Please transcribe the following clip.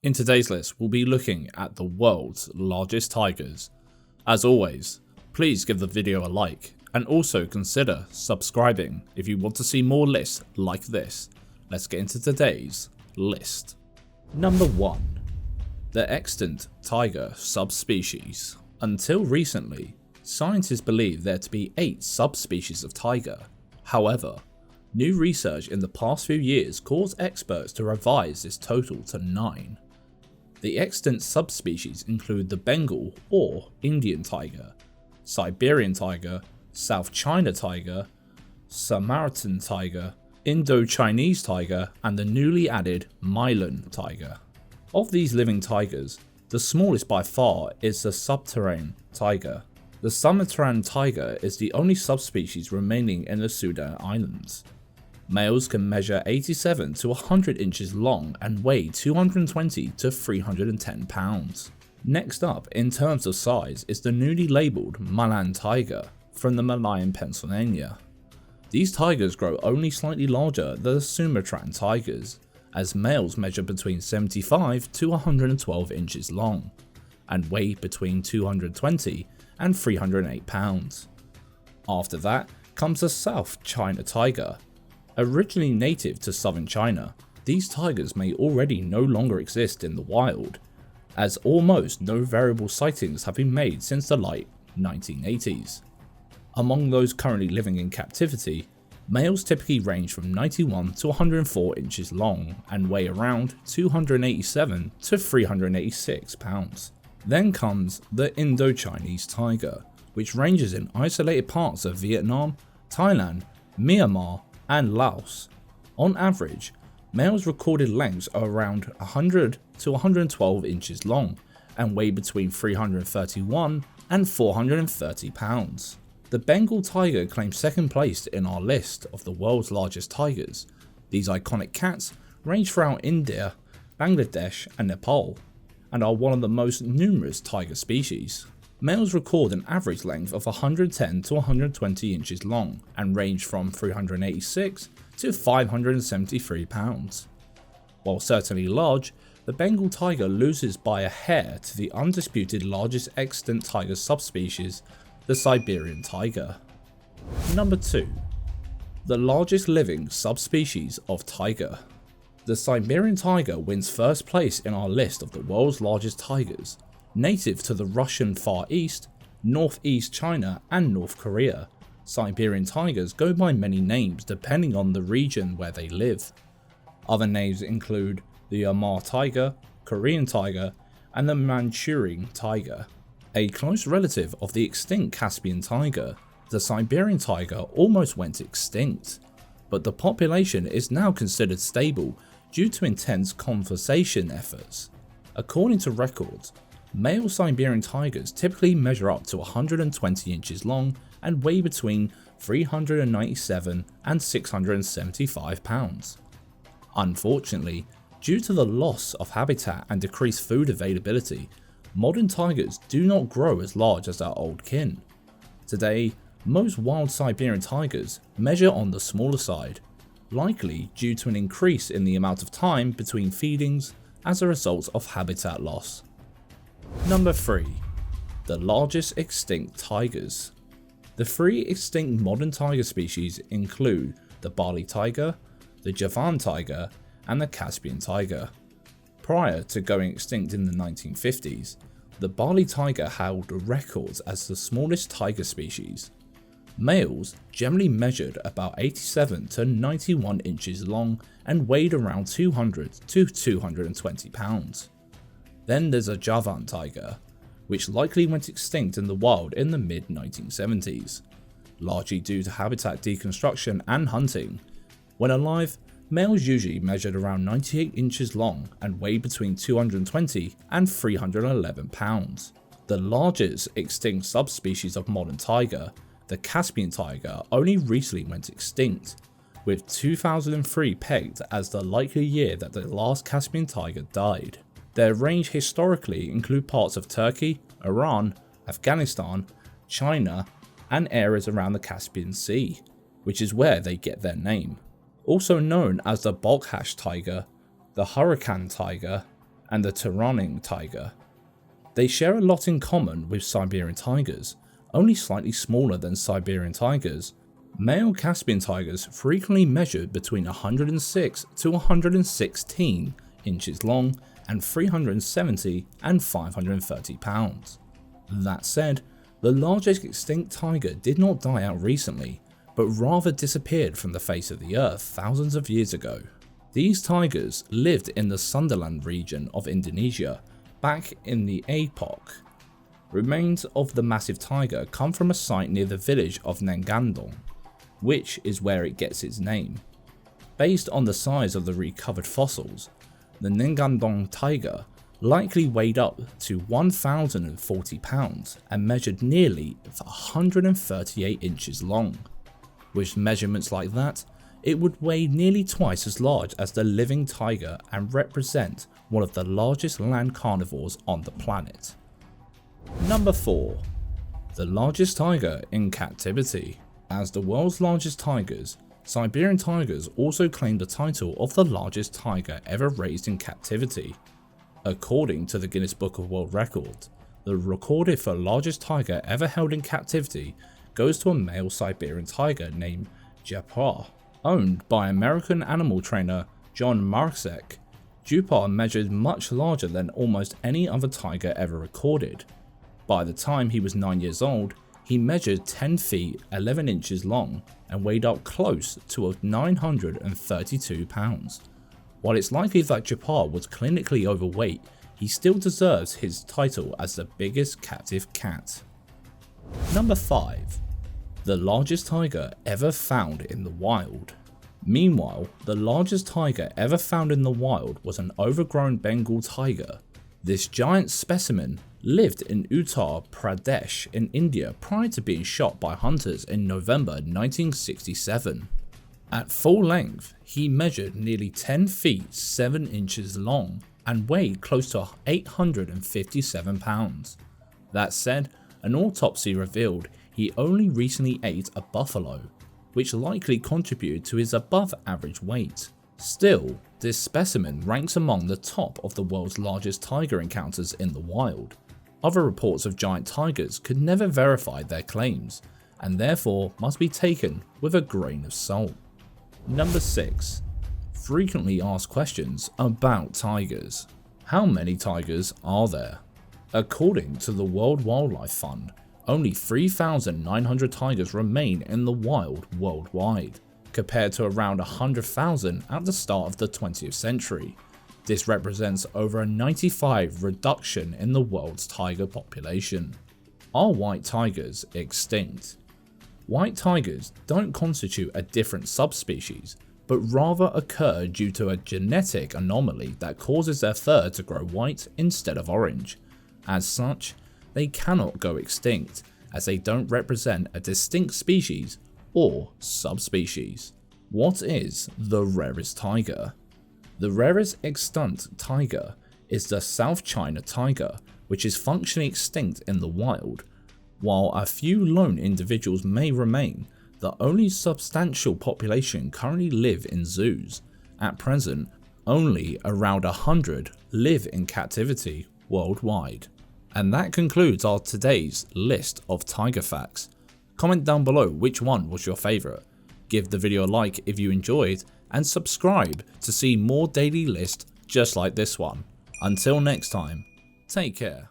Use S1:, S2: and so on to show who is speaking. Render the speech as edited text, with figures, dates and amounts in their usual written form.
S1: In today's list, we'll be looking at the world's largest tigers. As always, please give the video a like and also consider subscribing if you want to see more lists like this. Let's get into today's list. Number 1. The extant tiger subspecies. Until recently, scientists believed there to be 8 subspecies of tiger. However, new research in the past few years caused experts to revise this total to 9. The extant subspecies include the Bengal or Indian tiger, Siberian tiger, South China tiger, Samaritan tiger, Indo-Chinese tiger, and the newly added Milan tiger. Of these living tigers, the smallest by far is the Sumatra tiger. The Sumatra tiger is the only subspecies remaining in the Sudan Islands. Males can measure 87 to 100 inches long and weigh 220 to 310 pounds. Next up in terms of size is the newly labelled Milan tiger from the Malayan Pennsylvania. These tigers grow only slightly larger than the Sumatran tigers, as males measure between 75 to 112 inches long and weigh between 220 and 308 pounds. After that comes the South China tiger. Originally native to southern China, these tigers may already no longer exist in the wild, as almost no variable sightings have been made since the late 1980s. Among those currently living in captivity, males typically range from 91 to 104 inches long and weigh around 287 to 386 pounds. Then comes the Indo-Chinese tiger, which ranges in isolated parts of Vietnam, Thailand, Myanmar, and Laos. On average, males recorded lengths are around 100 to 112 inches long and weigh between 331 and 430 pounds. The Bengal tiger claims second place in our list of the world's largest tigers. These iconic cats range throughout India, Bangladesh, and Nepal, and are one of the most numerous tiger species. Males record an average length of 110 to 120 inches long and range from 386 to 573 pounds. While certainly large, the Bengal tiger loses by a hair to the undisputed largest extant tiger subspecies, the Siberian tiger. Number 2. The largest living subspecies of tiger. The Siberian tiger wins first place in our list of the world's largest tigers. Native to the Russian Far East, Northeast China, and North Korea, Siberian tigers go by many names depending on the region where they live. Other names include the Amur tiger, Korean tiger, and the Manchurian tiger. A close relative of the extinct Caspian tiger, the Siberian tiger almost went extinct, but the population is now considered stable due to intense conservation efforts. According to records, male Siberian tigers typically measure up to 120 inches long and weigh between 397 and 675 pounds. Unfortunately, due to the loss of habitat and decreased food availability, modern tigers do not grow as large as their old kin. Today, most wild Siberian tigers measure on the smaller side, likely due to an increase in the amount of time between feedings as a result of habitat loss. Number 3. The largest extinct tigers. The 3 extinct modern tiger species include the Bali tiger, the Javan tiger, and the Caspian tiger. Prior to going extinct in the 1950s, the Bali tiger held records as the smallest tiger species. Males generally measured about 87 to 91 inches long and weighed around 200 to 220 pounds. Then there's a Javan tiger, which likely went extinct in the wild in the mid-1970s, largely due to habitat deconstruction and hunting. When alive, males usually measured around 98 inches long and weighed between 220 and 311 pounds. The largest extinct subspecies of modern tiger, the Caspian tiger, only recently went extinct, with 2003 pegged as the likely year that the last Caspian tiger died. Their range historically include parts of Turkey, Iran, Afghanistan, China, and areas around the Caspian Sea, which is where they get their name. Also known as the Balkhash tiger, the Hurricane tiger, and the Turanian tiger. They share a lot in common with Siberian tigers, only slightly smaller than Siberian tigers. Male Caspian tigers frequently measured between 106 to 116 inches long and 370 and 530 pounds. That said, the largest extinct tiger did not die out recently, but rather disappeared from the face of the earth thousands of years ago. These tigers lived in the Sundaland region of Indonesia back in the epoch. Remains of the massive tiger come from a site near the village of Nangandong, which is where it gets its name. Based on the size of the recovered fossils, the Nangandong tiger likely weighed up to 1,040 pounds and measured nearly 138 inches long. With measurements like that, it would weigh nearly twice as large as the living tiger and represent one of the largest land carnivores on the planet. Number 4. The largest tiger in captivity. As the world's largest tigers, Siberian tigers also claim the title of the largest tiger ever raised in captivity. According to the Guinness Book of World Records, the record for largest tiger ever held in captivity goes to a male Siberian tiger named Japar, owned by American animal trainer John Marczek. Japar measured much larger than almost any other tiger ever recorded. By the time he was 9 years old, he measured 10 feet 11 inches long and weighed up close to 932 pounds. While it's likely that Japar was clinically overweight, he still deserves his title as the biggest captive cat. Number 5. The largest tiger ever found in the wild. Meanwhile, the largest tiger ever found in the wild was an overgrown Bengal tiger. This giant specimen lived in Uttar Pradesh in India prior to being shot by hunters in November 1967. At full length, he measured nearly 10 feet 7 inches long and weighed close to 857 pounds. That said, an autopsy revealed he only recently ate a buffalo, which likely contributed to his above average weight. Still, this specimen ranks among the top of the world's largest tiger encounters in the wild. Other reports of giant tigers could never verify their claims, and therefore must be taken with a grain of salt. Number 6. Frequently asked questions about tigers. How many tigers are there? According to the World Wildlife Fund, only 3,900 tigers remain in the wild worldwide, compared to around 100,000 at the start of the 20th century. This represents over a 95% reduction in the world's tiger population. Are white tigers extinct? White tigers don't constitute a different subspecies, but rather occur due to a genetic anomaly that causes their fur to grow white instead of orange. As such, they cannot go extinct, as they don't represent a distinct species or subspecies. What is the rarest tiger? The rarest extant tiger is the South China tiger, which is functionally extinct in the wild. While a few lone individuals may remain, the only substantial population currently live in zoos. At present, only around 100 live in captivity worldwide. And that concludes our today's list of tiger facts. Comment down below which one was your favourite. Give the video a like if you enjoyed, and subscribe to see more daily lists just like this one. Until next time, take care.